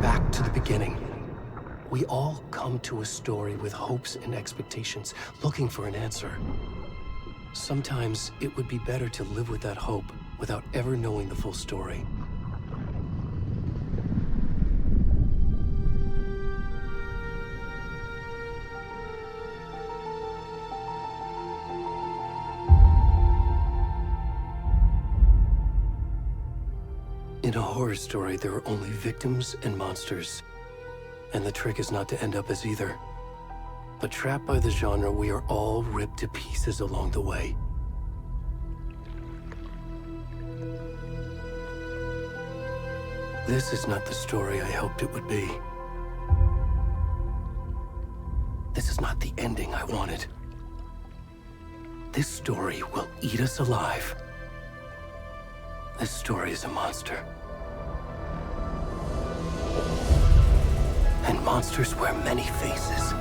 Back to the beginning. We all come to a story with hopes and expectations, looking for an answer. Sometimes it would be better to live with that hope without ever knowing the full story. In a horror story, there are only victims and monsters. And the trick is not to end up as either. But trapped by the genre, we are all ripped to pieces along the way. This is not the story I hoped it would be. This is not the ending I wanted. This story will eat us alive. This story is a monster. And monsters wear many faces.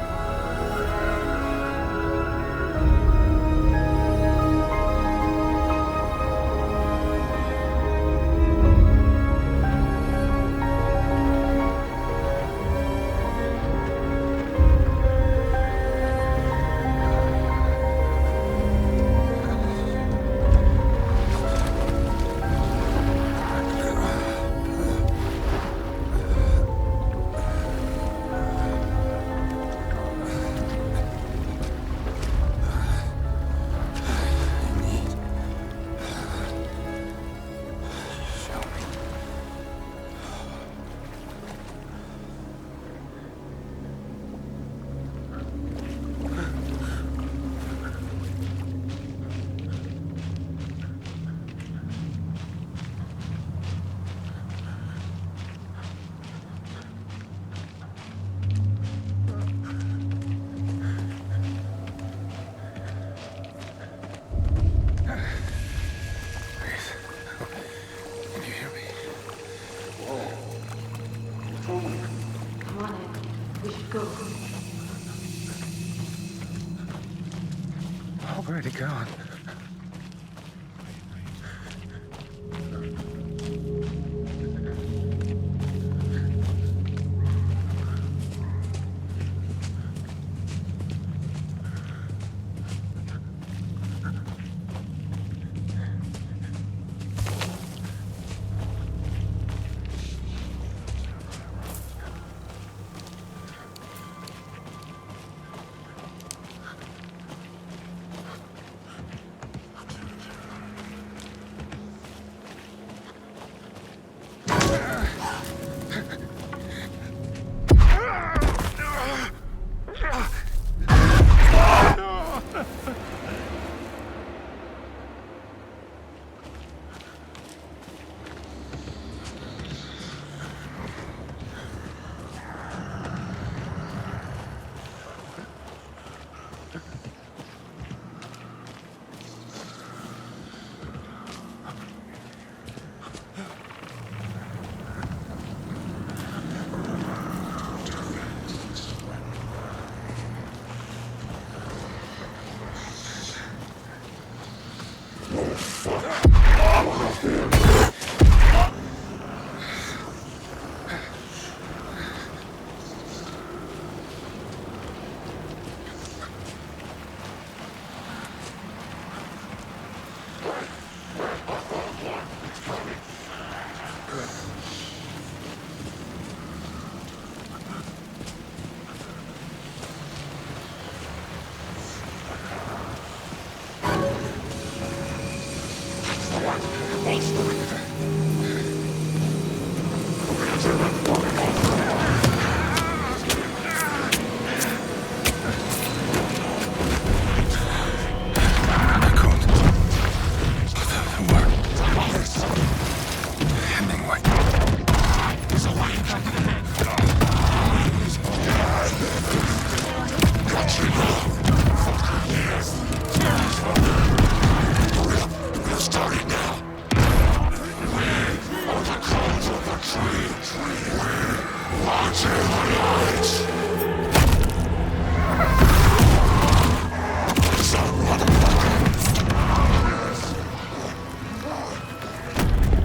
Where'd he gone?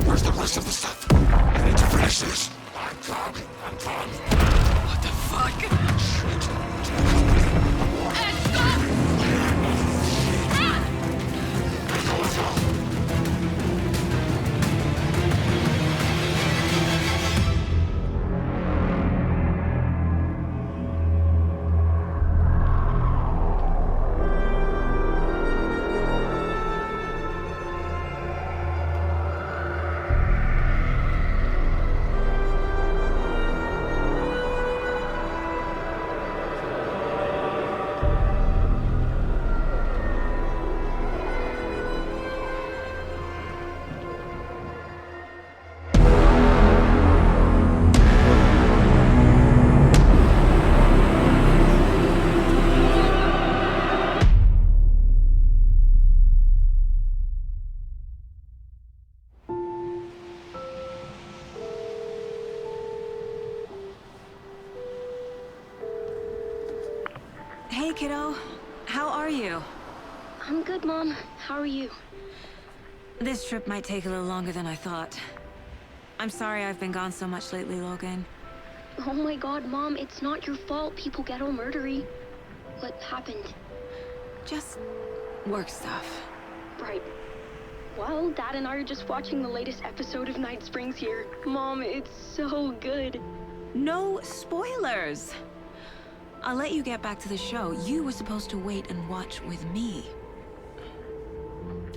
Where's the rest of the stuff? I need to finish this. What the fuck? Hey, kiddo. How are you? I'm good, Mom. How are you? This trip might take a little longer than I thought. I'm sorry I've been gone so much lately, Logan. Oh my god, Mom, it's not your fault people get all murdery. What happened? Just work stuff. Right. Well, Dad and I are just watching the latest episode of Night Springs here. Mom, it's so good. No spoilers! I'll let you get back to the show. You were supposed to wait and watch with me.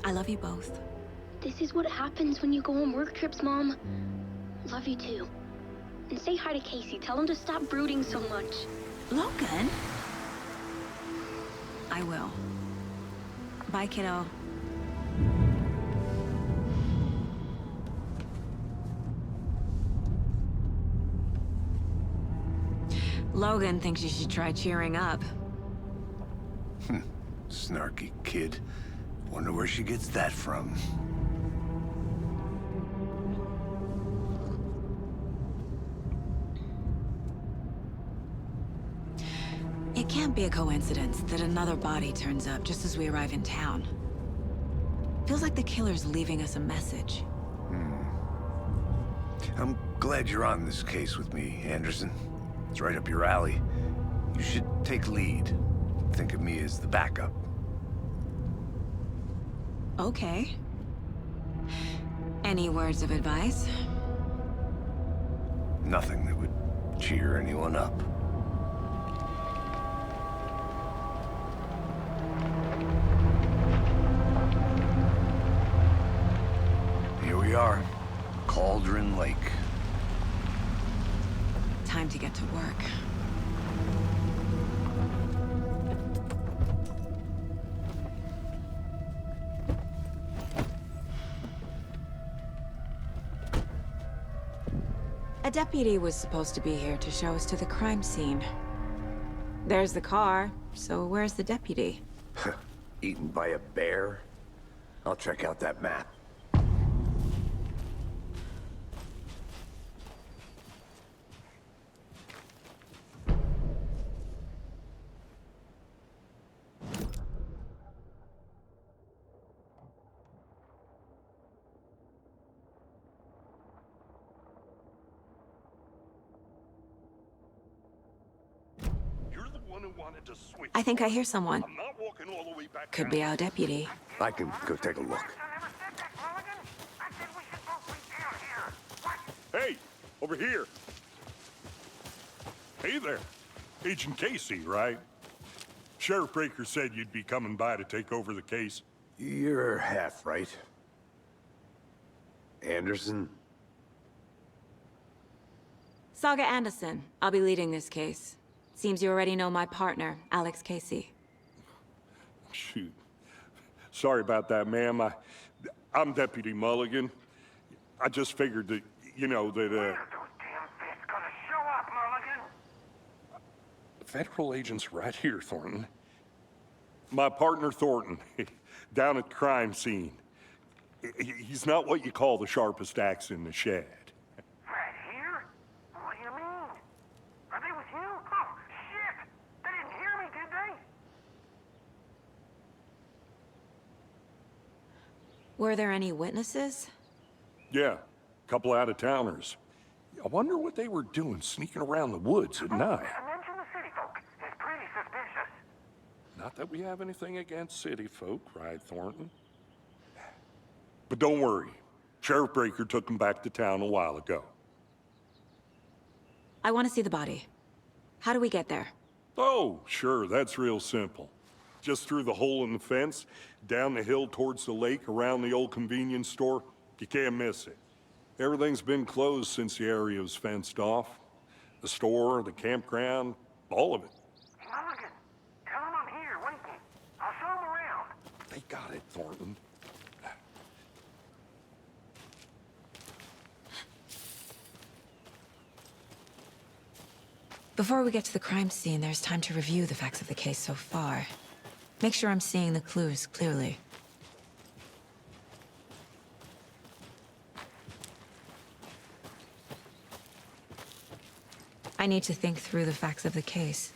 I love you both. This is what happens when you go on work trips, Mom. Love you too. And say hi to Casey. Tell him to stop brooding so much. Logan? I will. Bye, kiddo. Logan thinks you should try cheering up. Snarky kid. Wonder where she gets that from. It can't be a coincidence that another body turns up just as we arrive in town. Feels like the killer's leaving us a message. I'm glad you're on this case with me, Anderson. It's right up your alley. You should take lead. Think of me as the backup. Okay. Any words of advice? Nothing that would cheer anyone up. Here we are. Cauldron Lake. Time to get to work. A deputy was supposed to be here to show us to the crime scene. There's the car, so where's the deputy? Eaten by a bear? I'll check out that map. I think I hear someone. I'm not walking all the way back Could down. be our deputy. I can go take a look. Hey, over here. Hey there. Agent Casey, right? Sheriff Breaker said you'd be coming by to take over the case. You're half right. Anderson? Saga Anderson. I'll be leading this case. Seems you already know my partner, Alex Casey. Shoot. Sorry about that, ma'am. I'm Deputy Mulligan. I just figured that, you know, that, When are those damn fists gonna show up, Mulligan? federal agent's right here, Thornton. My partner, Thornton, down at the crime scene. He's not what you call the sharpest axe in the shed. Right here? What do you mean? Are they with you? Oh, shit! They didn't hear me, did they? Were there any witnesses? Yeah, couple out-of-towners. I wonder what they were doing sneaking around the woods at night. Mention the city folk. It's pretty suspicious. Not that we have anything against city folk, right, Thornton? But don't worry. Sheriff Breaker took him back to town a while ago. I want to see the body. How do we get there? Oh, sure, that's real simple. Just through the hole in the fence, down the hill towards the lake, around the old convenience store. You can't miss it. Everything's been closed since the area was fenced off. The store, the campground, all of it. Mulligan, tell him I'm here waiting. I'll show him around. They got it, Thornton. Before we get to the crime scene, there's time to review the facts of the case so far. Make sure I'm seeing the clues clearly. I need to think through the facts of the case.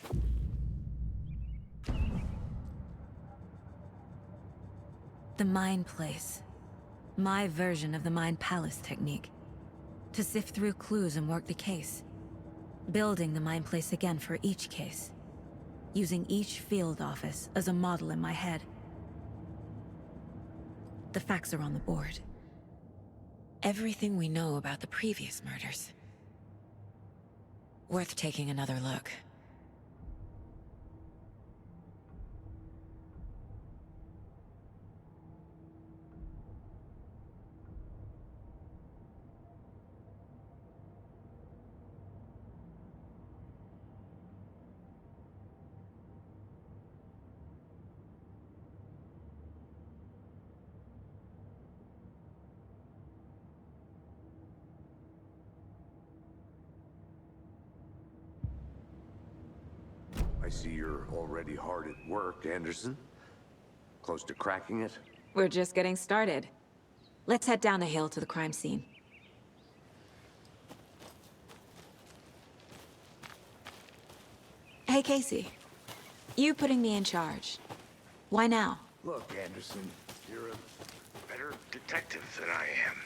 The Mind Place. My version of the Mind Palace technique. To sift through clues and work the case. Building the Mind Place again for each case. Using each field office as a model in my head. The facts are on the board. Everything we know about the previous murders. Worth taking another look. I see you're already hard at work, Anderson. Close to cracking it? We're just getting started. Let's head down the hill to the crime scene. Hey, Casey. You putting me in charge. Why now? Look, Anderson, you're a Better detective than I am.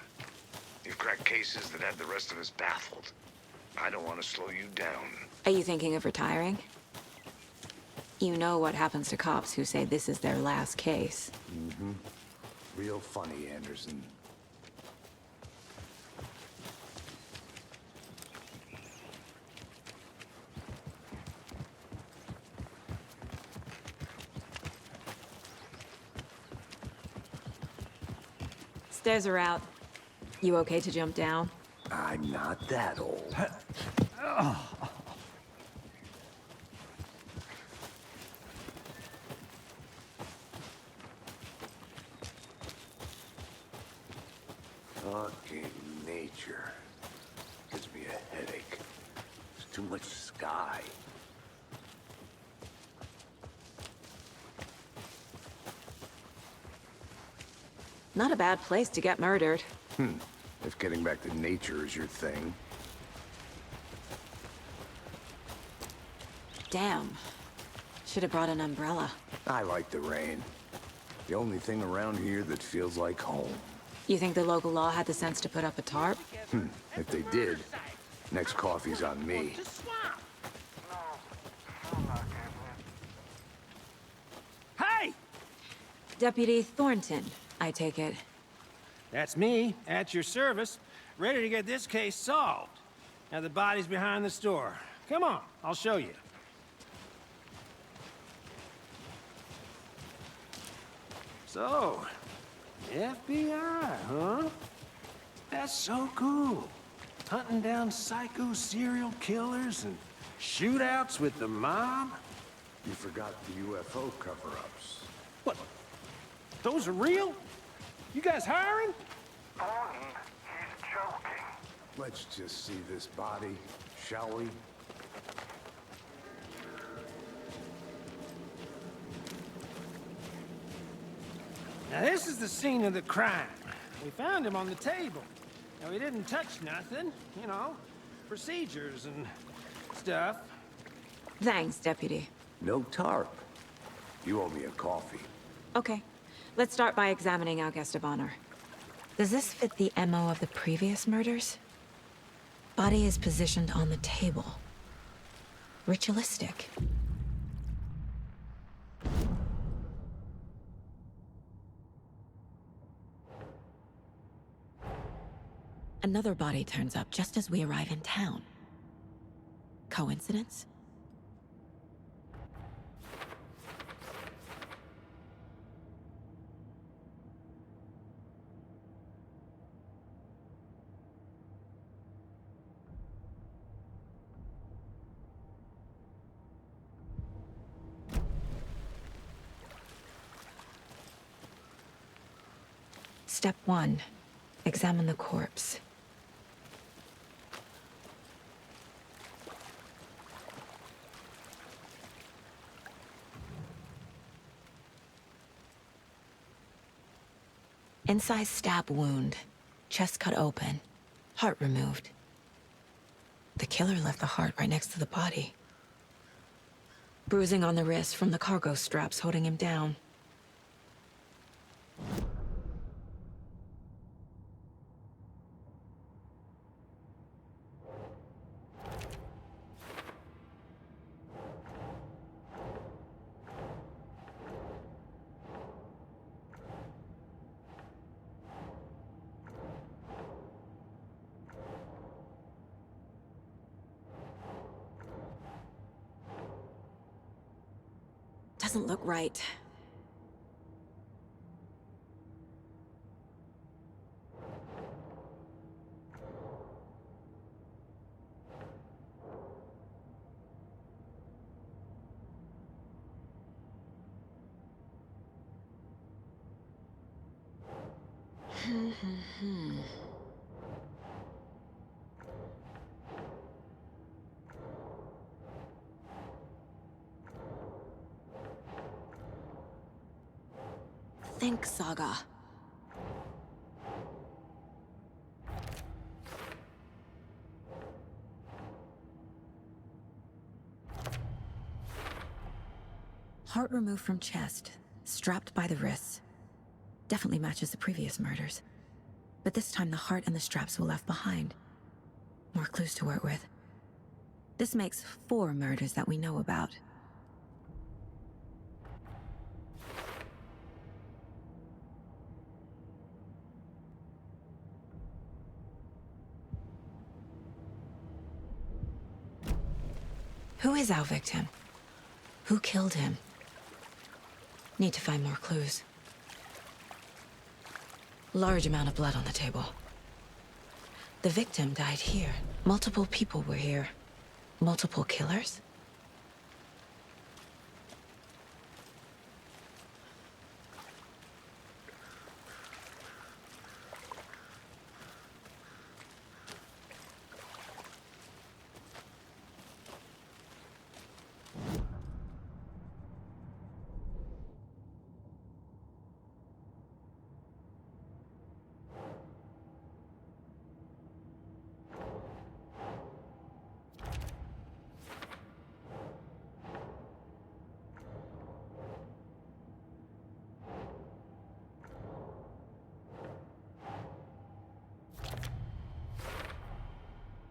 You've cracked cases that have the rest of us baffled. I don't want to slow you down. Are you thinking of retiring? You know what happens to cops who say this is their last case. real funny, Anderson. Stairs are out. You okay to jump down? I'm not that old. Fucking nature. Gives me a headache. There's too much sky. Not a bad place to get murdered. If getting back to nature is your thing. Damn. Should have brought an umbrella. I like the rain. The only thing around here that feels like home. You think the local law had the sense to put up a tarp? If they did, next coffee's on me. Hey! Deputy Thornton, I take it. That's me, at your service, ready to get this case solved. Now the body's behind the store. Come on, I'll show you. So, FBI, huh? That's so cool. Hunting down psycho serial killers and shootouts with the mob? You forgot the UFO cover-ups. What? Those are real? You guys hiring? Thornton, he's joking. Let's just see this body, shall we? Now this is the scene of the crime. We found him on the table. Now he didn't touch nothing, you know, procedures and stuff. Thanks, Deputy. No tarp. You owe me a coffee. Okay. Let's start by examining our guest of honor. Does this fit the MO of the previous murders? Body is positioned on the table. Ritualistic. Another body turns up just as we arrive in town. Coincidence? Step 1. Examine the corpse. Incised stab wound. Chest cut open. Heart removed. The killer left the heart right next to the body. Bruising on the wrist from the cargo straps holding him down. Doesn't look right. Think, Saga. Heart removed from chest, strapped by the wrists. Definitely matches the previous murders. But this time the heart and the straps were left behind. More clues to work with. This makes 4 murders that we know about. Who is our victim? Who killed him? Need to find more clues. Large amount of blood on the table. The victim died here. Multiple people were here. Multiple killers?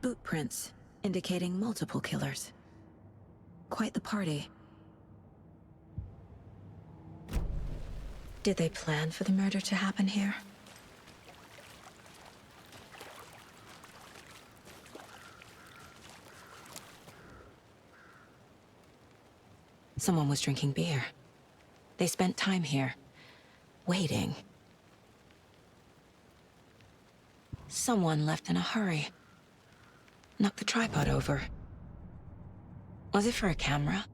Boot prints, indicating multiple killers. Quite the party. Did they plan for the murder to happen here? Someone was drinking beer. They spent time here, waiting. Someone left in a hurry. Knocked the tripod over. Was it for a camera?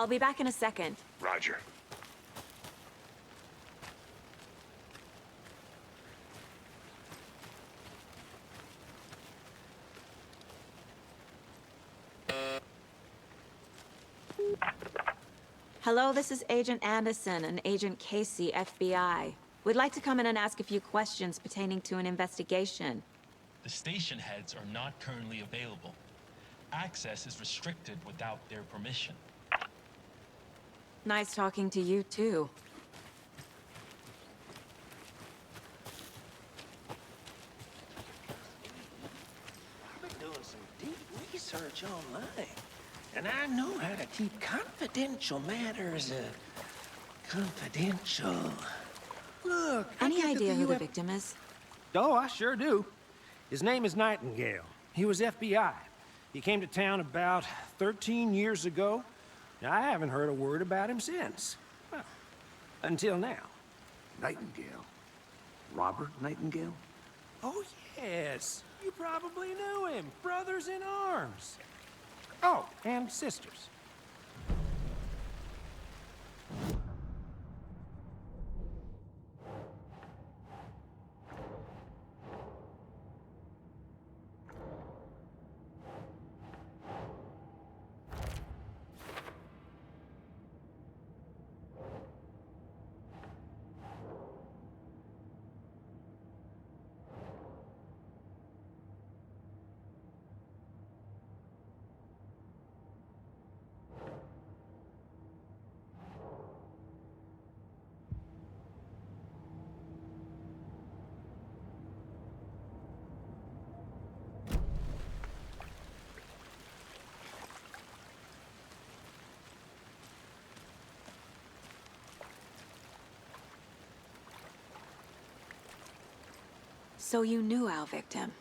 I'll be back in a second. Roger. Hello, this is Agent Anderson and Agent Casey, FBI. We'd like to come in and ask a few questions pertaining to an investigation. The station heads are not currently available. Access is restricted without their permission. Nice talking to you, too. I've been doing some deep research online, and I know how to keep confidential matters confidential. Look, Any idea who the victim is? Oh, I sure do. His name is Nightingale. He was FBI. He came to town about 13 years ago. Now, I haven't heard a word about him since. Well, until now. Nightingale? Robert Nightingale? Oh, yes. You probably knew him. Brothers in arms. Oh, and sisters. So you knew our victim?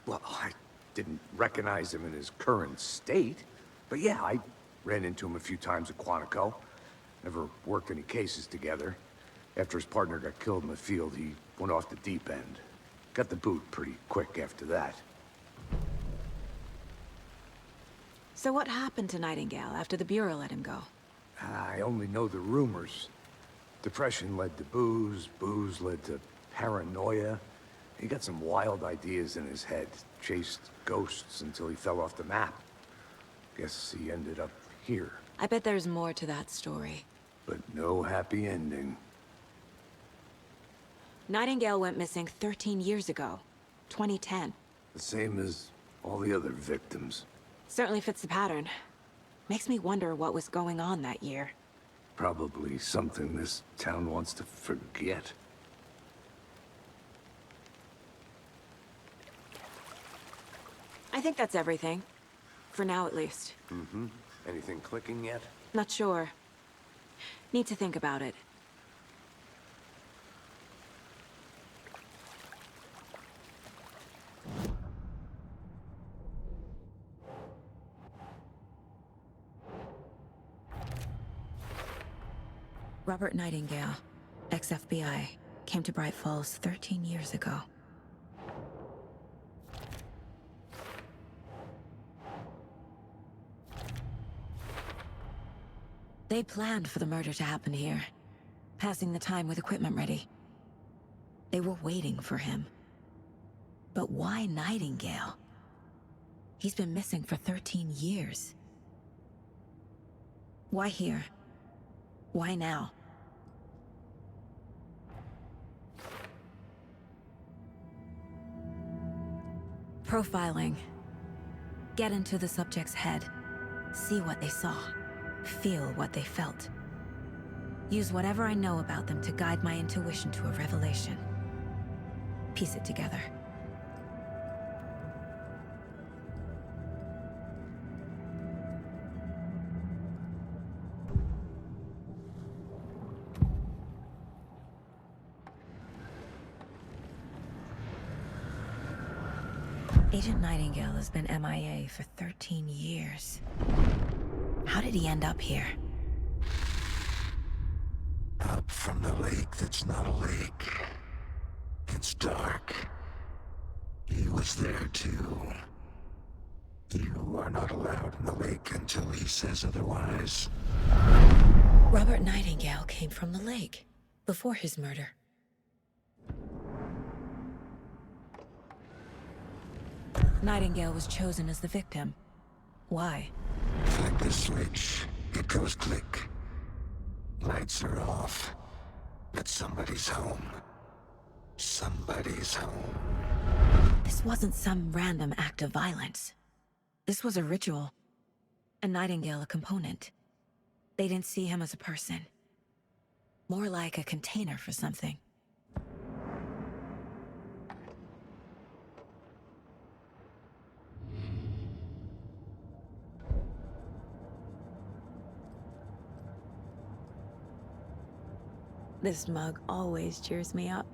Well, I didn't recognize him in his current state. But yeah, I ran into him a few times at Quantico. Never worked any cases together. After his partner got killed in the field, he went off the deep end. Got the boot pretty quick after that. So what happened to Nightingale after the Bureau let him go? I only know the rumors. Depression led to booze, booze led to paranoia. He got some wild ideas in his head, chased ghosts until he fell off the map. Guess he ended up here. I bet there's more to that story. But no happy ending. Nightingale went missing 13 years ago, 2010. The same as all the other victims. Certainly fits the pattern. Makes me wonder what was going on that year. Probably something this town wants to forget. I think that's everything. For now, at least. Mm-hmm. Anything clicking yet? Not sure. Need to think about it. Robert Nightingale, ex-FBI, came to Bright Falls 13 years ago. They planned for the murder to happen here, passing the time with equipment ready. They were waiting for him. But why Nightingale? He's been missing for 13 years. Why here? Why now? Profiling. Get into the subject's head. See what they saw. Feel what they felt. Use whatever I know about them to guide my intuition to a revelation. Piece it together. Agent Nightingale has been MIA for 13 years. How did he end up here? Up from the lake that's not a lake. It's dark. He was there too. You are not allowed in the lake until he says otherwise. Robert Nightingale came from the lake before his murder. Nightingale was chosen as the victim. Why? Flick the switch. It goes click. Lights are off. But somebody's home. Somebody's home. This wasn't some random act of violence. This was a ritual. And Nightingale a component. They didn't see him as a person. More like a container for something. This mug always cheers me up.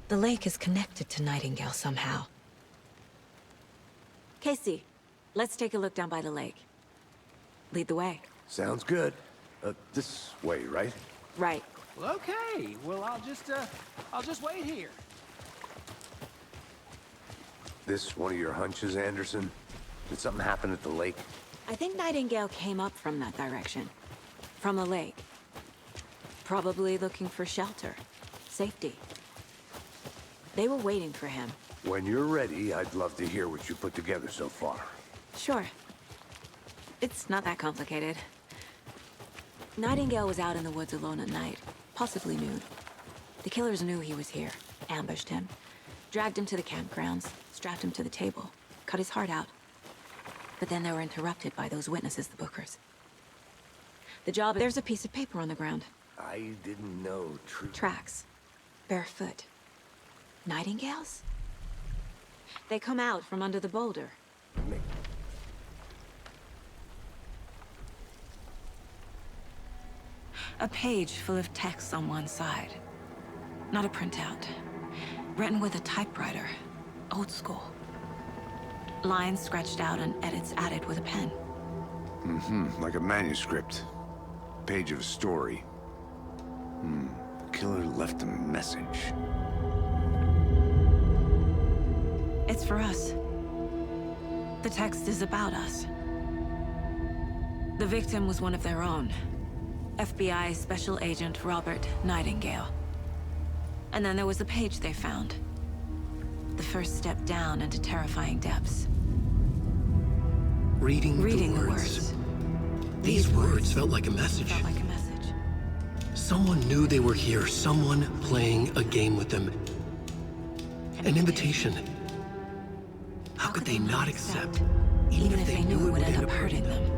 The lake is connected to Nightingale somehow. Casey, let's take a look down by the lake. Lead the way. Sounds good. This way, right? Right. Well, okay. Well, I'll just wait here. This one of your hunches, Anderson? Did something happen at the lake? I think Nightingale came up from that direction. From the lake. Probably looking for shelter. Safety. They were waiting for him. When you're ready, I'd love to hear what you put together so far. Sure. It's not that complicated. Nightingale was out in the woods alone at night, possibly nude. The killers knew he was here, ambushed him, dragged him to the campgrounds, strapped him to the table, cut his heart out. But then they were interrupted by those witnesses, the Bookers. The job, there's a piece of paper on the ground. I didn't know Tracks. Barefoot. Nightingales? They come out from under the boulder. A page full of text on one side. Not a printout. Written with a typewriter. Old school. Lines scratched out and edits added with a pen. Like a manuscript. Page of a story. The killer left a message. It's for us. The text is about us. The victim was one of their own. FBI Special Agent Robert Nightingale. And then there was the page they found. The first step down into terrifying depths. Reading the words. These words felt like a message. Someone knew they were here. Someone playing a game with them. An invitation. How could they not accept, even if they knew it would end up hurting them?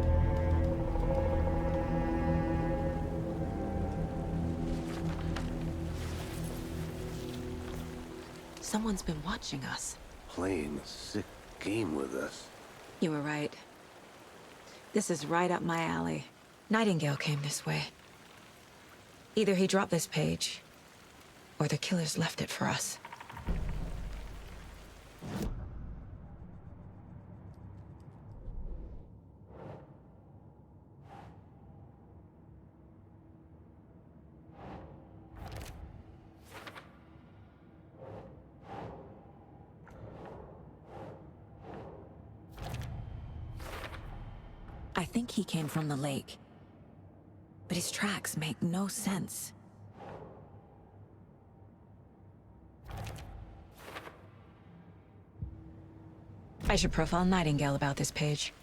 Someone's been watching us. Playing a sick game with us. You were right. This is right up my alley. Nightingale came this way. Either he dropped this page, or the killers left it for us. I think he came from the lake. But his tracks make no sense. I should profile Nightingale about this page.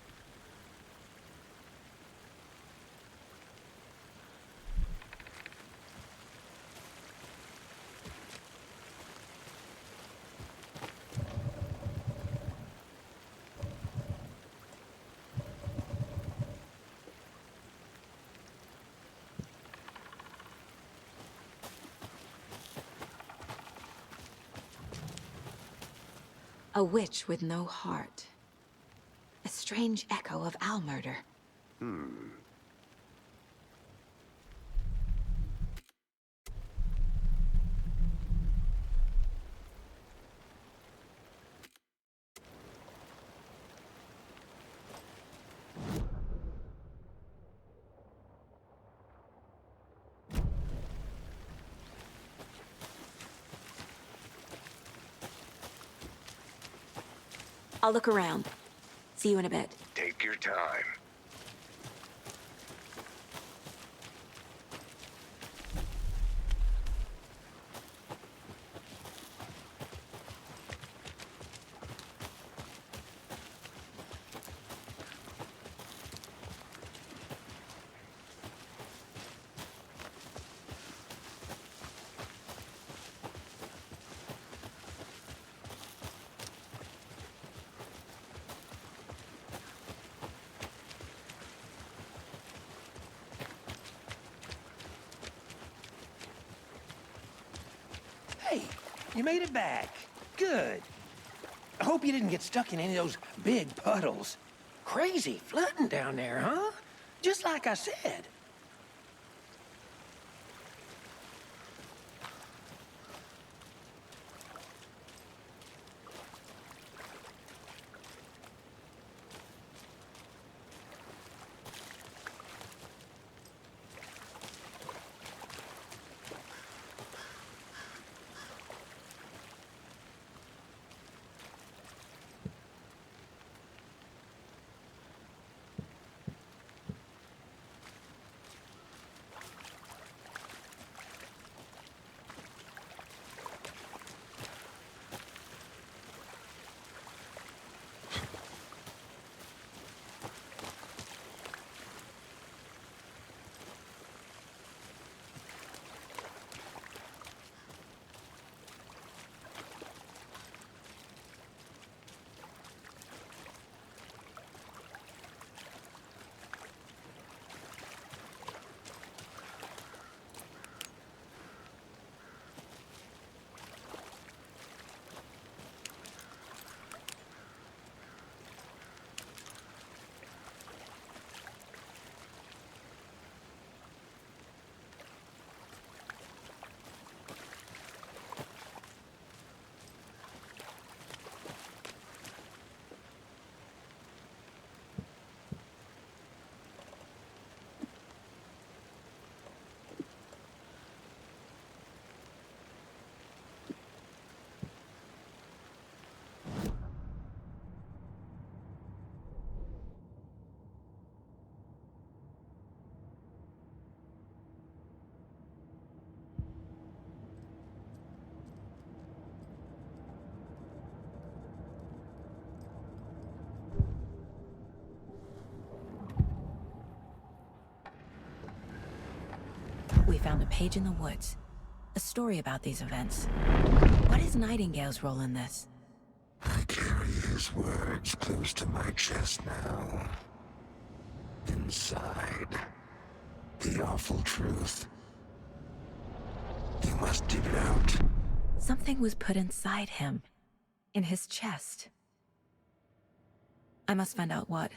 A witch with no heart. A strange echo of owl murder. I'll look around. See you in a bit. Take your time. Hey, you made it back. Good. I hope you didn't get stuck in any of those big puddles. Crazy flooding down there, huh? Just like I said. We found a page in the woods. A story about these events. What is Nightingale's role in this? I carry his words close to my chest now. Inside, the awful truth. You must dig it out. Something was put inside him. In his chest. I must find out what.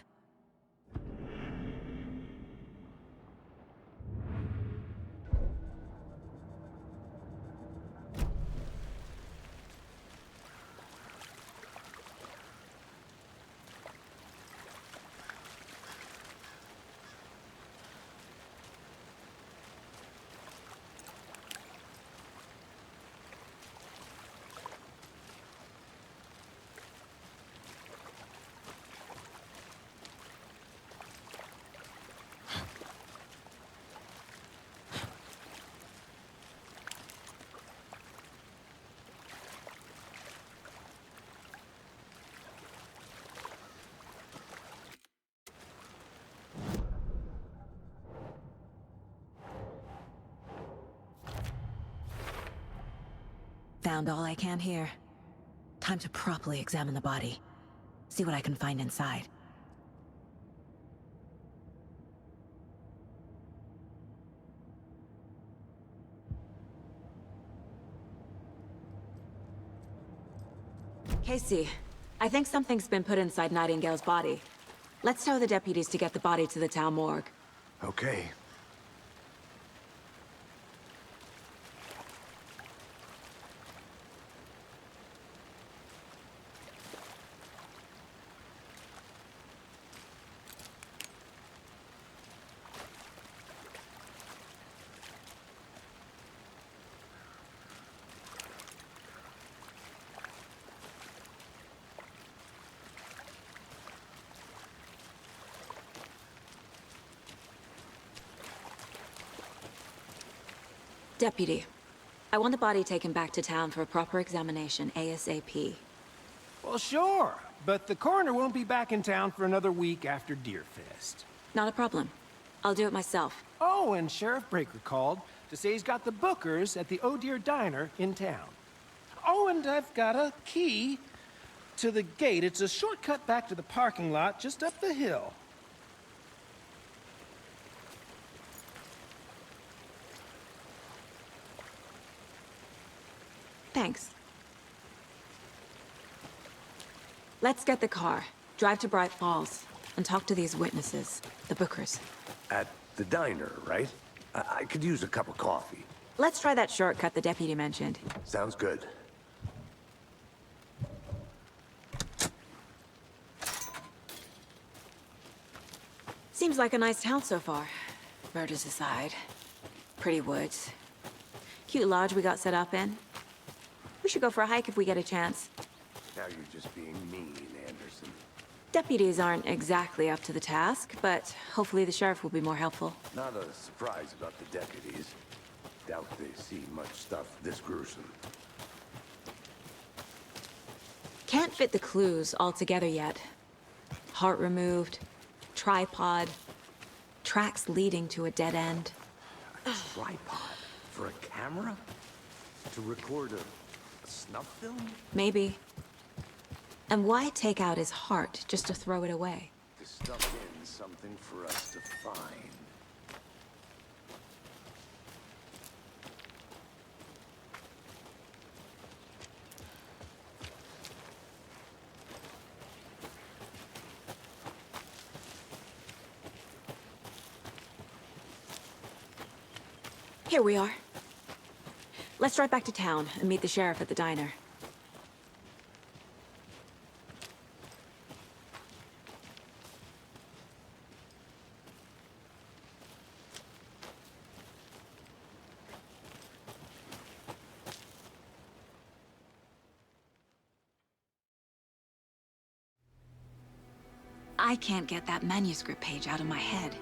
found all I can here. Time to properly examine the body. See what I can find inside. Casey, I think something's been put inside Nightingale's body. Let's tell the deputies to get the body to the town morgue. Okay. Deputy, I want the body taken back to town for a proper examination ASAP. Well, sure, but the coroner won't be back in town for another week after Deerfest. Not a problem. I'll do it myself. Oh, and Sheriff Breaker called to say he's got the Bookers at the Oh Deer Diner in town. Oh, and I've got a key to the gate. It's a shortcut back to the parking lot just up the hill. Thanks. Let's get the car, drive to Bright Falls, and talk to these witnesses, the Bookers. At the diner, right? I could use a cup of coffee. Let's try that shortcut the deputy mentioned. Sounds good. Seems like a nice town so far. Murders aside. Pretty woods. Cute lodge we got set up in. We should go for a hike if we get a chance. Now you're just being mean, Anderson. Deputies aren't exactly up to the task, but hopefully the sheriff will be more helpful. Not a surprise about the deputies. Doubt they see much stuff this gruesome. Can't fit the clues all together yet. Heart removed, tripod, tracks leading to a dead end. A tripod? For a camera? To record a snuff film? Maybe. And why take out his heart just to throw it away? To stuff in something for us to find. Here we are. Let's drive back to town and meet the sheriff at the diner. I can't get that manuscript page out of my head.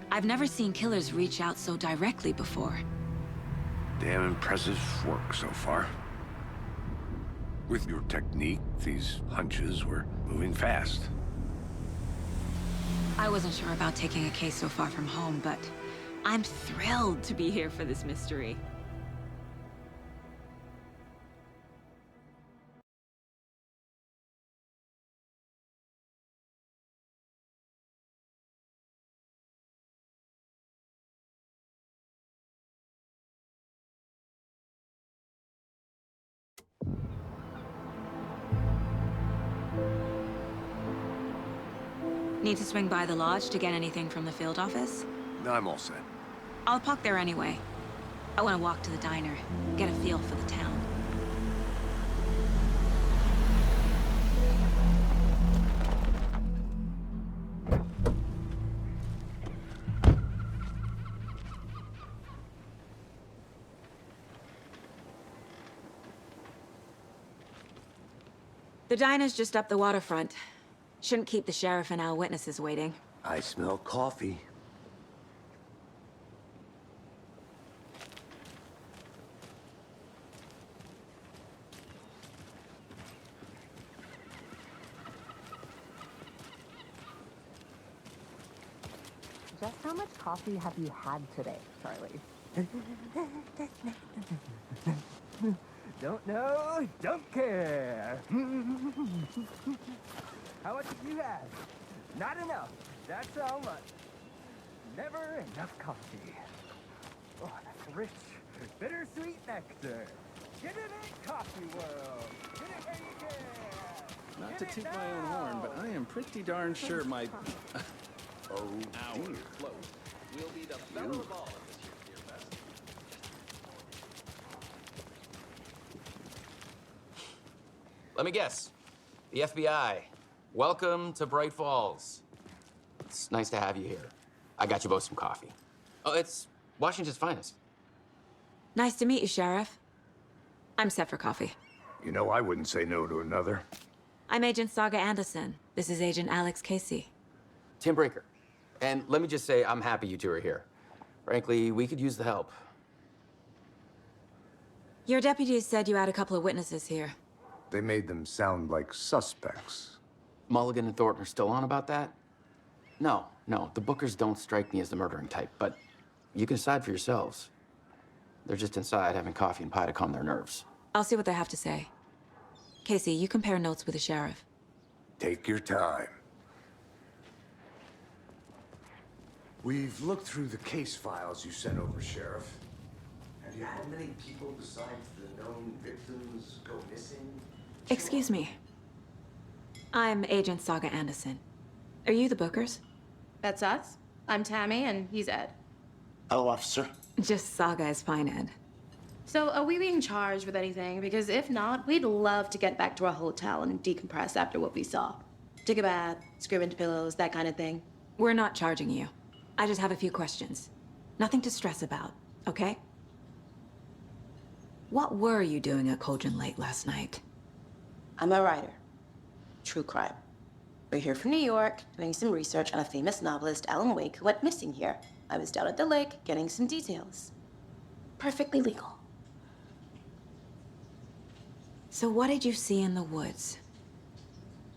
I've never seen killers reach out so directly before. Damn impressive work so far. With your technique, these hunches were moving fast. I wasn't sure about taking a case so far from home, but I'm thrilled to be here for this mystery. Need to swing by the lodge to get anything from the field office? I'm all set. I'll park there anyway. I want to walk to the diner, get a feel for the town. The diner's just up the waterfront. Shouldn't keep the sheriff and our witnesses waiting. I smell coffee. Just how much coffee have you had today, Charlie? Don't know, don't care. How much do you have? Not enough. That's how much. Never enough coffee. Oh, that's rich, bittersweet nectar. Get it in Coffee World. Get it where you can. Not to toot my own horn, but I am pretty darn sure my... Oh, dear. Float will be the belle of all this year, dear best. Let me guess. The FBI. Welcome to Bright Falls. It's nice to have you here. I got you both some coffee. Oh, it's Washington's finest. Nice to meet you, Sheriff. I'm set for coffee. You know, I wouldn't say no to another. I'm Agent Saga Anderson. This is Agent Alex Casey. Tim Breaker. And let me just say, I'm happy you two are here. Frankly, we could use the help. Your deputies said you had a couple of witnesses here. They made them sound like suspects. Mulligan and Thornton are still on about that? No, the Bookers don't strike me as the murdering type, but you can decide for yourselves. They're just inside having coffee and pie to calm their nerves. I'll see what they have to say. Casey, you compare notes with the sheriff. Take your time. We've looked through the case files you sent over, Sheriff. Have you had many people besides the known victims go missing? Excuse me. I'm Agent Saga Anderson. Are you the Bookers? That's us. I'm Tammy, and he's Ed. Hello, officer. Just Saga is fine, Ed. So, are we being charged with anything? Because if not, we'd love to get back to our hotel and decompress after what we saw. Take a bath, scream into pillows, that kind of thing. We're not charging you. I just have a few questions. Nothing to stress about, okay? What were you doing at Cauldron Lake last night? I'm a writer. True crime. We're here from New York, doing some research on a famous novelist, Alan Wake, who went missing here. I was down at the lake, getting some details. Perfectly legal. So what did you see in the woods?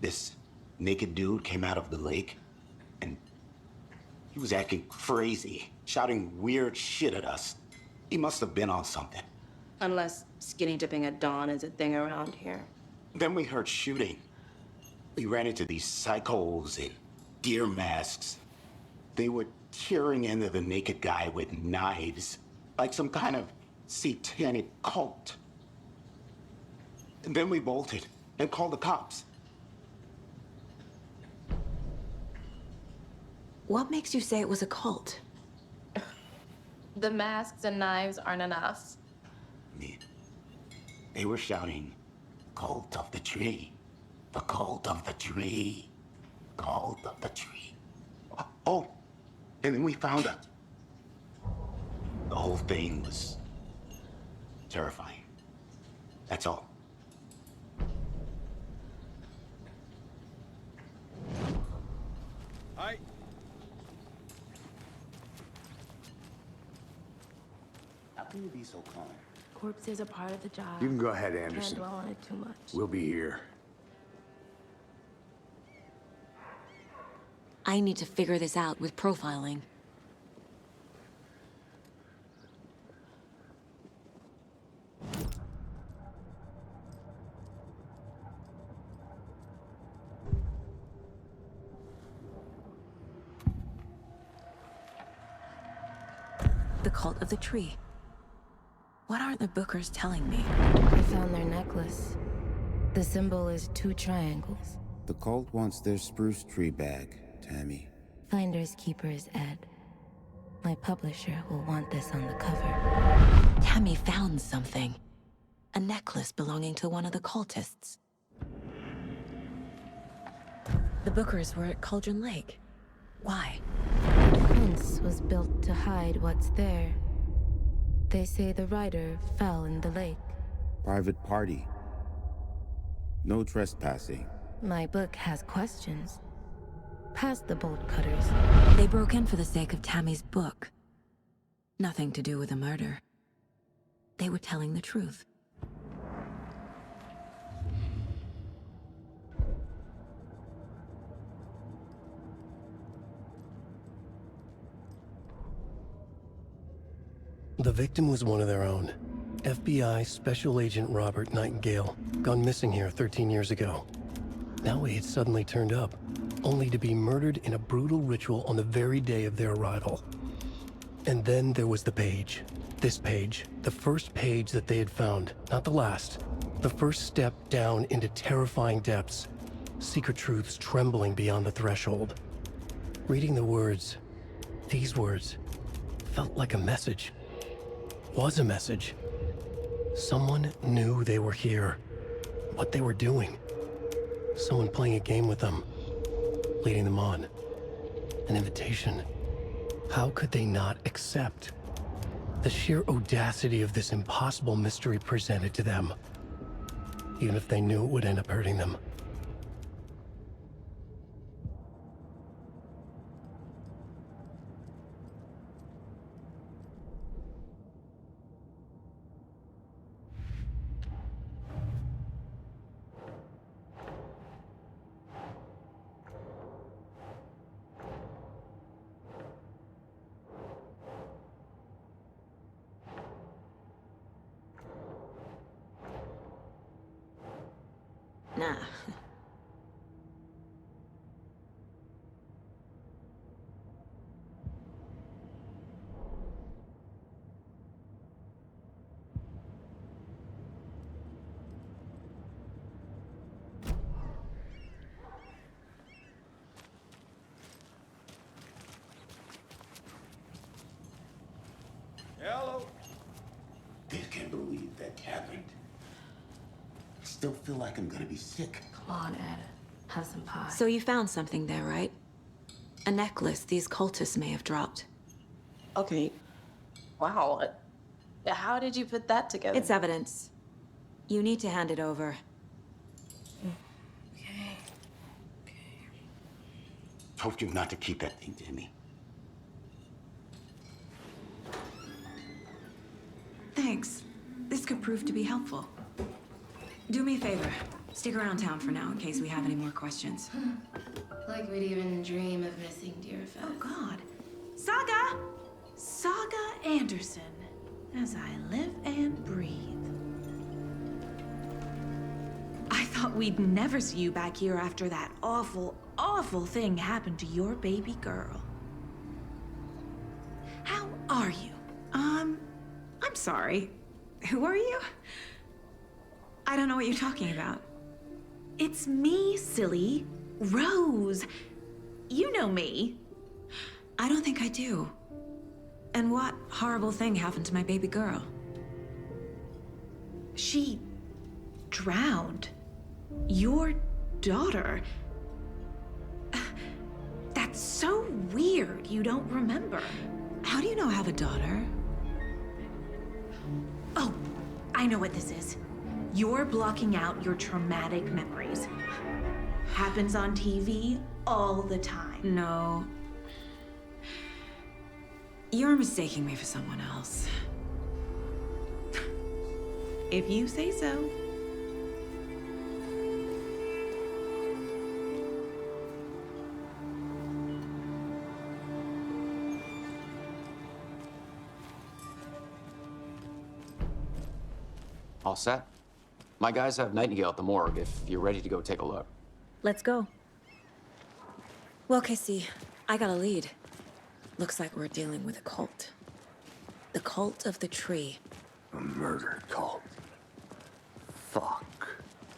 This naked dude came out of the lake, and he was acting crazy, shouting weird shit at us. He must have been on something. Unless skinny dipping at dawn is a thing around here. Then we heard shooting. We ran into these psychos in deer masks. They were tearing into the naked guy with knives, like some kind of satanic cult. And then we bolted and called the cops. What makes you say it was a cult? The masks and knives aren't enough. They were shouting, "Cult of the tree, the cult of the tree, cult of the tree." Oh, and then we found out. The whole thing was terrifying. That's all. Hi. How can you be so calm? Corpses are part of the job. You can go ahead, Can't Anderson. dwell on it too much. We'll be here. I need to figure this out with profiling. The cult of the tree. What aren't the Bookers telling me? I found their necklace. The symbol is 2 triangles. The cult wants their spruce tree bag, Tammy. Finders keepers, Ed. My publisher will want this on the cover. Tammy found something. A necklace belonging to one of the cultists. The Bookers were at Cauldron Lake. Why? The fence was built to hide what's there. They say the writer fell in the lake. Private party. No trespassing. My book has questions. Past the bolt cutters. They broke in for the sake of Tammy's book. Nothing to do with the murder. They were telling the truth. The victim was one of their own, FBI Special Agent Robert Nightingale, gone missing here 13 years ago. Now he had suddenly turned up, only to be murdered in a brutal ritual on the very day of their arrival. And then there was the page. This page, the first page that they had found, not the last. The first step down into terrifying depths. Secret truths trembling beyond the threshold. Reading the words, these words, felt like a message. Was a message. Someone knew they were here. What they were doing. Someone playing a game with them. Leading them on. An invitation. How could they not accept? The sheer audacity of this impossible mystery presented to them. Even if they knew it would end up hurting them. Nah. Hello. I can't believe that happened. I still feel like I'm gonna be sick. Come on, Ed. Have some pie. So you found something there, right? A necklace these cultists may have dropped. Okay. Wow. How did you put that together? It's evidence. You need to hand it over. Told you not to keep that thing to me. Thanks. This could prove to be helpful. Do me a favor. Stick around town for now in case we have any more questions. Like we'd even dream of missing Deerfest. Oh, God. Saga! Saga Anderson. As I live and breathe. I thought we'd never see you back here after that awful, awful thing happened to your baby girl. How are you? I'm sorry. Who are you? I don't know what you're talking about. It's me, silly. Rose. You know me. I don't think I do. And what horrible thing happened to my baby girl? She drowned. Your daughter. That's so weird you don't remember. How do you know I have a daughter? Oh, I know what this is. You're blocking out your traumatic memories. Happens on TV all the time. No. You're mistaking me for someone else. If you say so. All set? My guys have Nightingale at the morgue if you're ready to go take a look. Let's go. Well, Casey, I got a lead. Looks like we're dealing with a cult. The cult of the tree. A murder cult. Fuck.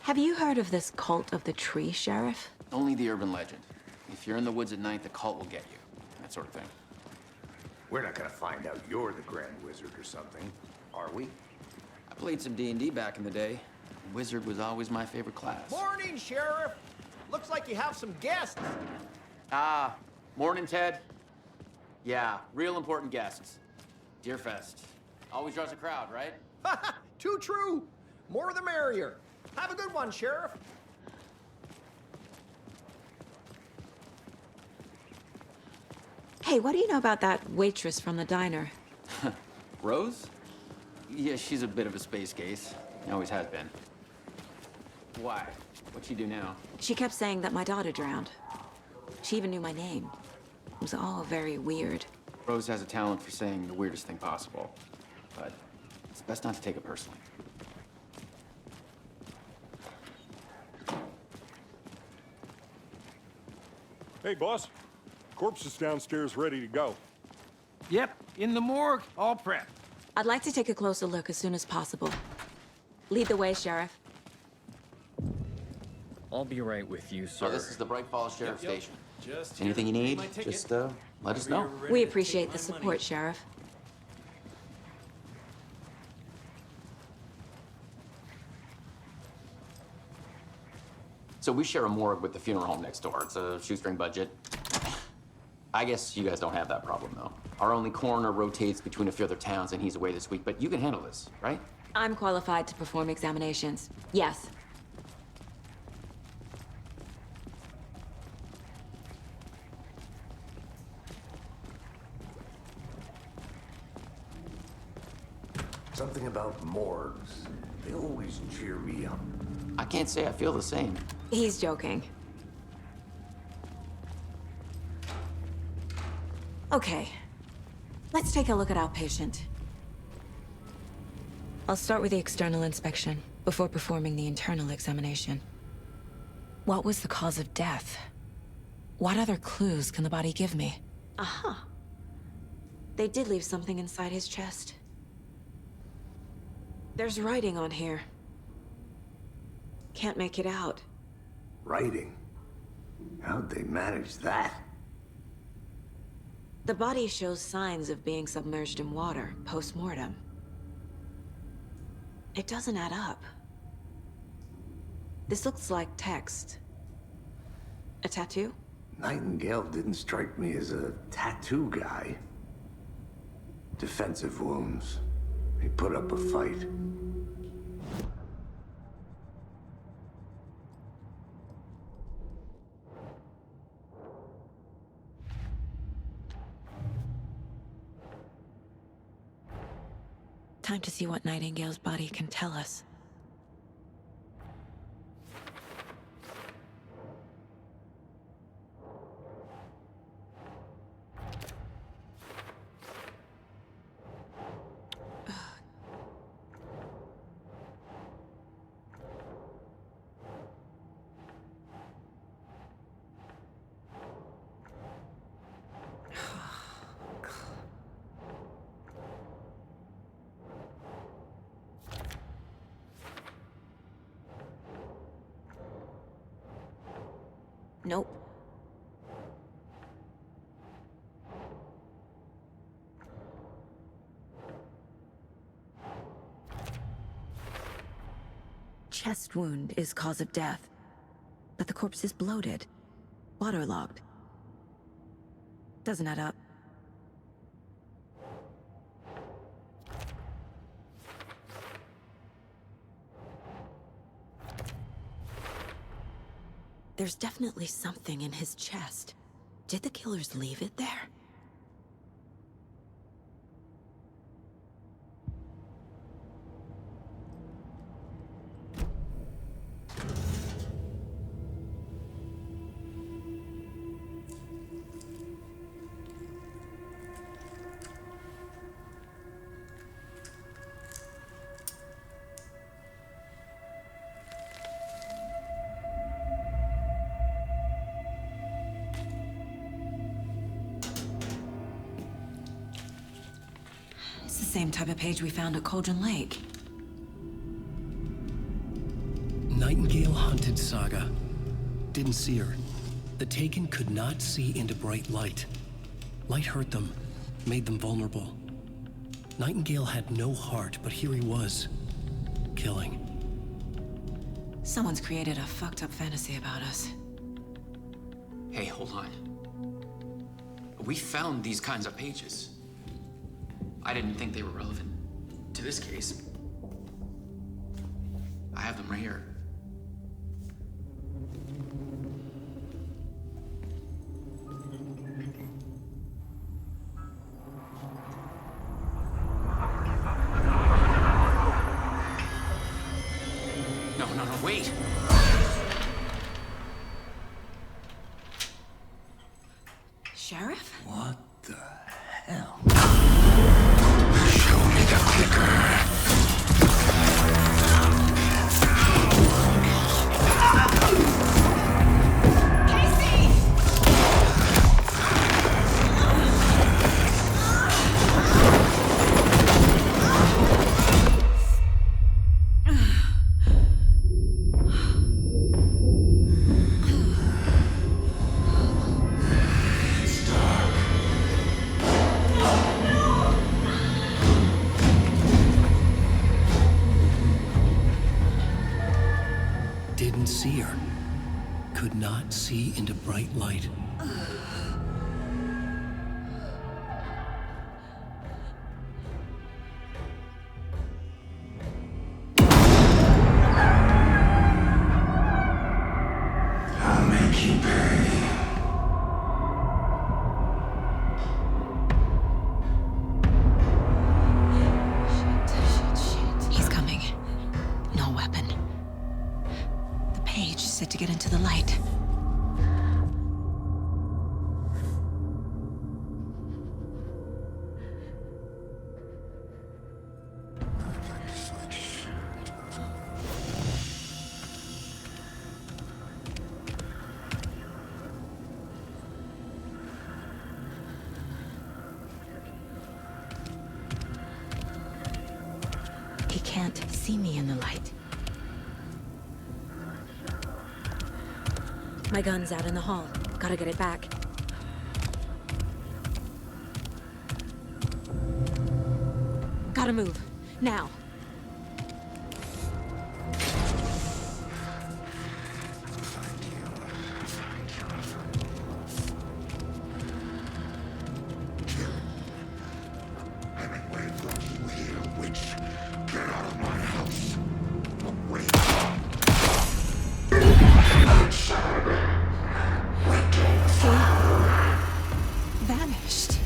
Have you heard of this cult of the tree, Sheriff? Only the urban legend. If you're in the woods at night, the cult will get you. That sort of thing. We're not gonna find out you're the Grand Wizard or something, are we? I played some D&D back in the day. Wizard was always my favorite class. Morning, Sheriff. Looks like you have some guests. Ah, morning, Ted. Yeah, real important guests. Deerfest. Always draws a crowd, right? Too true. More the merrier. Have a good one, Sheriff. Hey, what do you know about that waitress from the diner? Rose? Yeah, she's a bit of a space case. Always has been. Why? What'd she do now? She kept saying that my daughter drowned. She even knew my name. It was all very weird. Rose has a talent for saying the weirdest thing possible. But It's best not to take it personally. Hey, boss. Corpse is downstairs ready to go. Yep, in the morgue, all prepped. I'd like to take a closer look as soon as possible. Lead the way, Sheriff. I'll be right with you, sir. Oh, this is the Bright Falls Sheriff Yep. Station. Just Anything you here to need, pay my ticket. just let us know. We appreciate the support, Sheriff. So we share a morgue with the funeral home next door. It's a shoestring budget. I guess you guys don't have that problem, though. Our only coroner rotates between a few other towns, and he's away this week, but you can handle this, right? I'm qualified to perform examinations. Yes. Something about morgues. They always cheer me up. I can't say I feel the same. He's joking. Okay. Let's take a look at our patient. I'll start with the external inspection before performing the internal examination. What was the cause of death? What other clues can the body give me? Aha. They did leave something inside his chest. There's writing on here. Can't make it out. Writing? How'd they manage that? The body shows signs of being submerged in water post-mortem. It doesn't add up. This looks like text. A tattoo? Nightingale didn't strike me as a tattoo guy. Defensive wounds. He put up a fight. Time to see what Nightingale's body can tell us. Nope. Chest wound is cause of death, but the corpse is bloated, waterlogged. Doesn't add up. There's definitely something in his chest. Did the killers leave it there? It's the same type of page we found at Cauldron Lake. Nightingale hunted Saga. Didn't see her. The Taken could not see into bright light. Light hurt them, made them vulnerable. Nightingale had no heart, but here he was, killing. Someone's created a fucked up fantasy about us. Hey, hold on. We found these kinds of pages. I didn't think they were relevant to this case. I have them right here. No, wait! Sheriff? What the hell? Show me the clicker. could not see into bright light. I'll make you pay. He's coming. No weapon. The page said to get into the light. He can't see me in the light. My gun's out in the hall. Gotta get it back. Gotta move. Now. Vanished.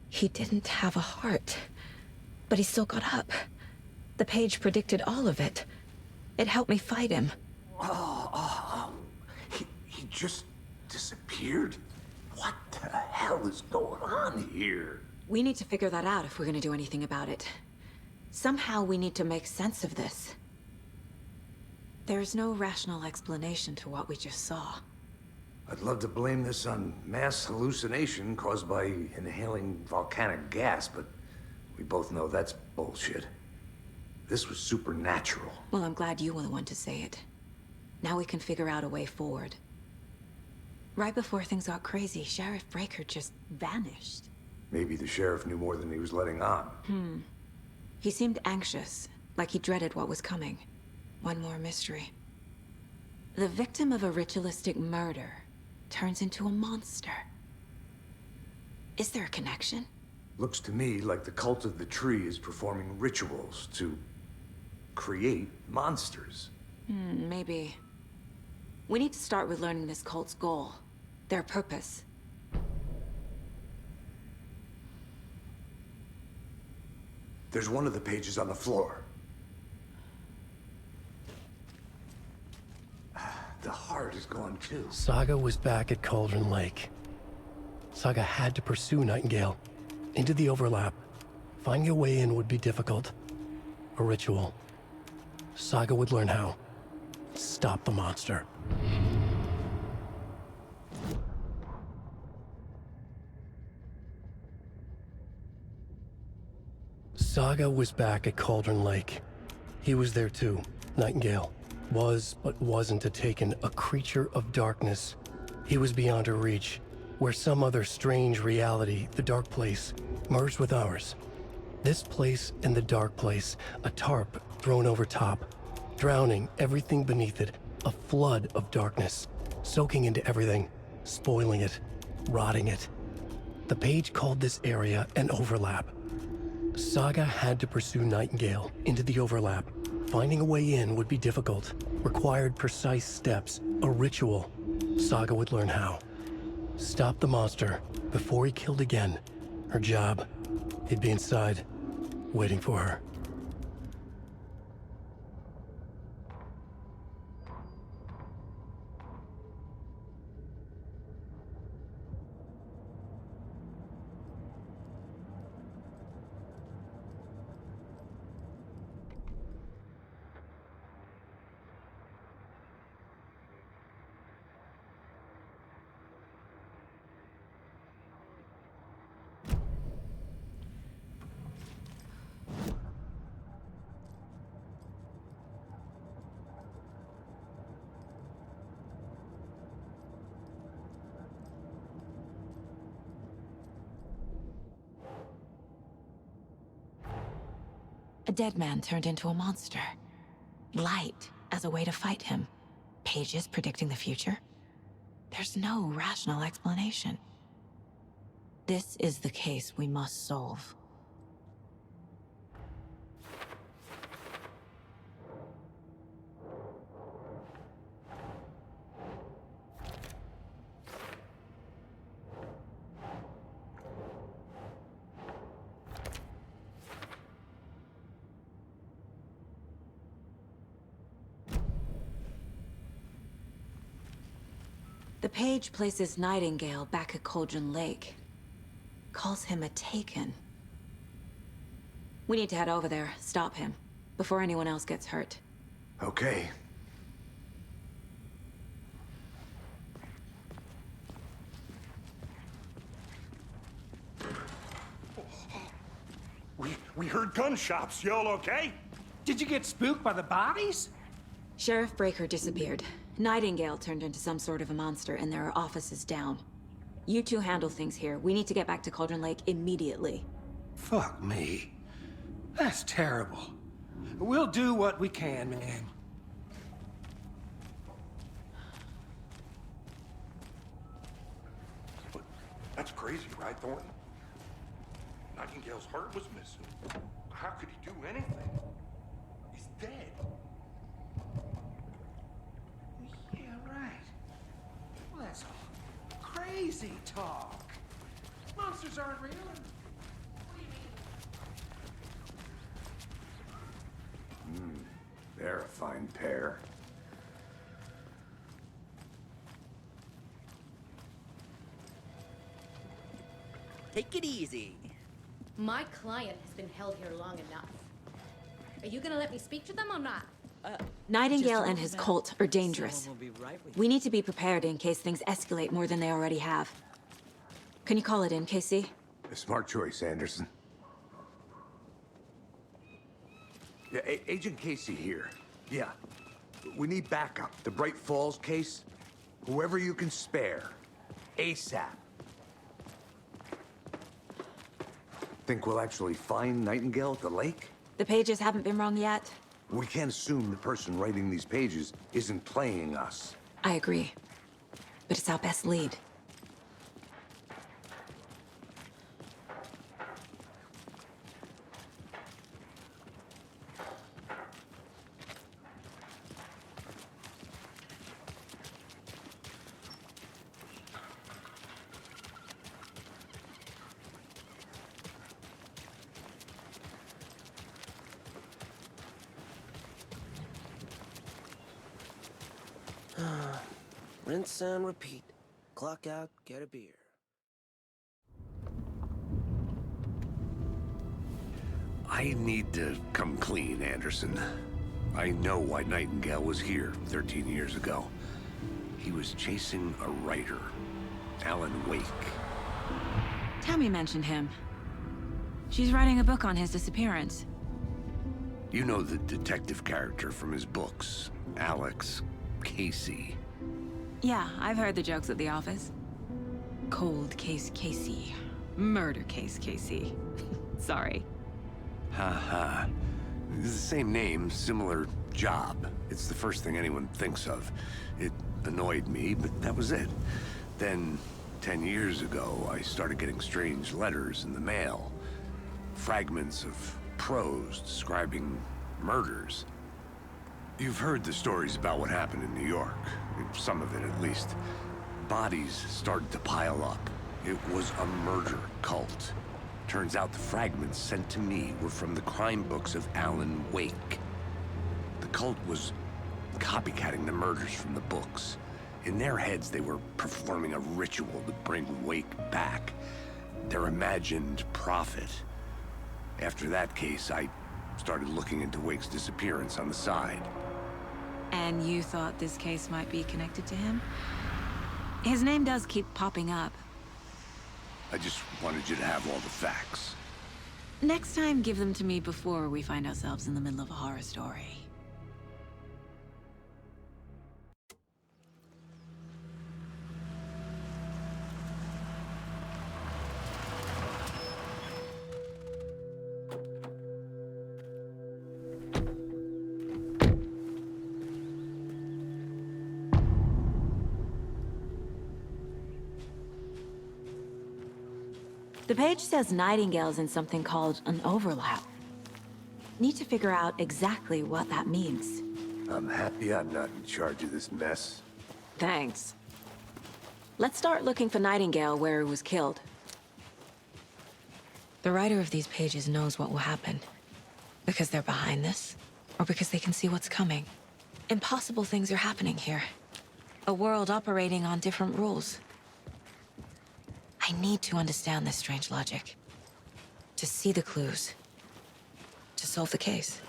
He didn't have a heart, but he still got up. The page predicted all of it. It helped me fight him. He just disappeared? What the hell is going on here? We need to figure that out if we're gonna do anything about it. Somehow we need to make sense of this. There's no rational explanation to what we just saw. I'd love to blame this on mass hallucination caused by inhaling volcanic gas, but we both know that's bullshit. This was supernatural. Well, I'm glad you were the one to say it. Now we can figure out a way forward. Right before things got crazy, Sheriff Breaker just vanished. Maybe the sheriff knew more than he was letting on. He seemed anxious, like he dreaded what was coming. One more mystery. The victim of a ritualistic murder turns into a monster. Is there a connection? Looks to me like the cult of the tree is performing rituals to create monsters. Maybe. We need to start with learning this cult's goal. Their purpose. There's one of the pages on the floor. The heart is gone too. Saga was back at Cauldron Lake. Saga had to pursue Nightingale into the overlap. Finding a way in would be difficult. A ritual. Saga would learn how. Stop the monster. Saga was back at Cauldron Lake. He was there too. Nightingale was, but wasn't, taken, a creature of darkness. He was beyond her reach, where some other strange reality, the dark place, merged with ours. This place and the dark place, a tarp thrown over top, drowning everything beneath it, a flood of darkness, soaking into everything, spoiling it, rotting it. The page called this area an overlap. Saga had to pursue Nightingale into the overlap. Finding a way in would be difficult, required precise steps, a ritual. Saga would learn how. Stop the monster before he killed again. Her job, he'd be inside, waiting for her. A dead man turned into a monster. Light as a way to fight him. Pages predicting the future. There's no rational explanation. This is the case we must solve. The page places Nightingale back at Cauldron Lake. Calls him a Taken. We need to head over there, stop him, before anyone else gets hurt. Okay. We heard gunshots. Y'all okay? Did you get spooked by the bodies? Sheriff Breaker disappeared. Nightingale turned into some sort of a monster, and there are offices down. You two handle things here. We need to get back to Cauldron Lake immediately. Fuck me. That's terrible. We'll do what we can, man. But that's crazy, right, Thornton? Nightingale's heart was missing. How could he do anything? He's dead. Yeah, right. Well, that's all crazy talk. Monsters aren't real. They're a fine pair. Take it easy. My client has been held here long enough. Are you gonna let me speak to them or not? Nightingale and his cult are dangerous. We need to be prepared in case things escalate more than they already have. Can you call it in, KC? A smart choice, Anderson. Yeah, Agent Casey here. Yeah. We need backup. The Bright Falls case. Whoever you can spare. ASAP. Think we'll actually find Nightingale at the lake? The pages haven't been wrong yet. We can't assume the person writing these pages isn't playing us. I agree. But it's our best lead. Rinse and repeat. Clock out, get a beer. I need to come clean, Anderson. I know why Nightingale was here 13 years ago. He was chasing a writer, Alan Wake. Tammy mentioned him. She's writing a book on his disappearance. You know the detective character from his books, Alex Casey. Yeah, I've heard the jokes at the office. Cold case Casey. Murder case Casey. Sorry. Ha. It's the same name, similar job. It's the first thing anyone thinks of. It annoyed me, but that was it. Then, 10 years ago, I started getting strange letters in the mail. Fragments of prose describing murders. You've heard the stories about what happened in New York. Some of it, at least. Bodies started to pile up. It was a murder cult. Turns out the fragments sent to me were from the crime books of Alan Wake. The cult was copycatting the murders from the books. In their heads, they were performing a ritual to bring Wake back. Their imagined prophet. After that case, I started looking into Wake's disappearance on the side. And you thought this case might be connected to him? His name does keep popping up. I just wanted you to have all the facts. Next time, give them to me before we find ourselves in the middle of a horror story. The page says Nightingale's in something called an overlap. Need to figure out exactly what that means. I'm happy I'm not in charge of this mess. Thanks. Let's start looking for Nightingale where he was killed. The writer of these pages knows what will happen. Because they're behind this, or because they can see what's coming. Impossible things are happening here. A world operating on different rules. I need to understand this strange logic. To see the clues. To solve the case.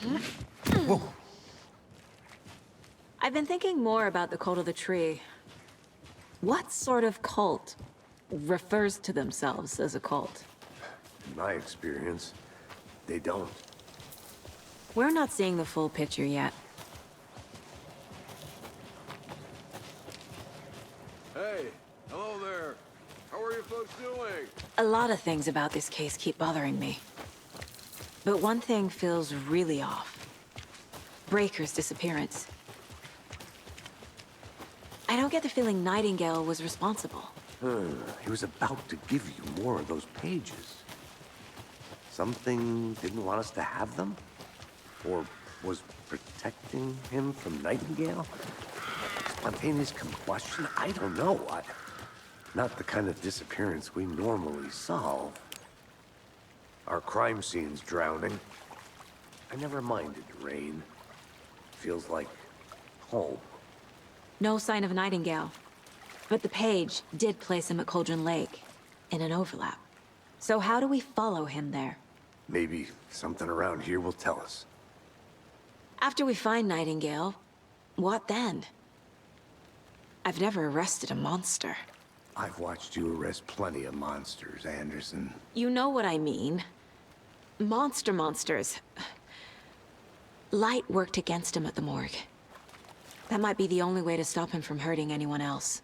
Whoa. I've been thinking more about the cult of the tree. What sort of cult refers to themselves as a cult? In my experience, they don't. We're not seeing the full picture yet. Hey, hello there. How are you folks doing? A lot of things about this case keep bothering me. But one thing feels really off. Breaker's disappearance. I don't get the feeling Nightingale was responsible. He was about to give you more of those pages. Something didn't want us to have them? Or was protecting him from Nightingale? Spontaneous combustion? I don't know. Not the kind of disappearance we normally solve. Our crime scene's drowning. I never minded rain. Feels like home. No sign of Nightingale. But the page did place him at Cauldron Lake, in an overlap. So how do we follow him there? Maybe something around here will tell us. After we find Nightingale, what then? I've never arrested a monster. I've watched you arrest plenty of monsters, Anderson. You know what I mean. Monsters. Light worked against him at the morgue. That might be the only way to stop him from hurting anyone else.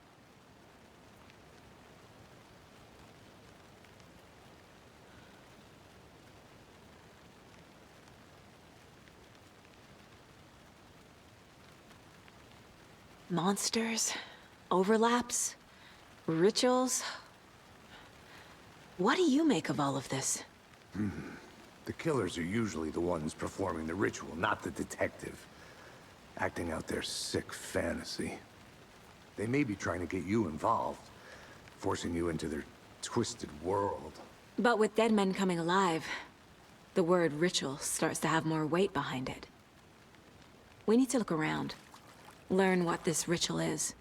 Monsters, overlaps, rituals. What do you make of all of this? The killers are usually the ones performing the ritual, not the detective. Acting out their sick fantasy. They may be trying to get you involved, forcing you into their twisted world. But with dead men coming alive, the word ritual starts to have more weight behind it. We need to look around. Learn what this ritual is.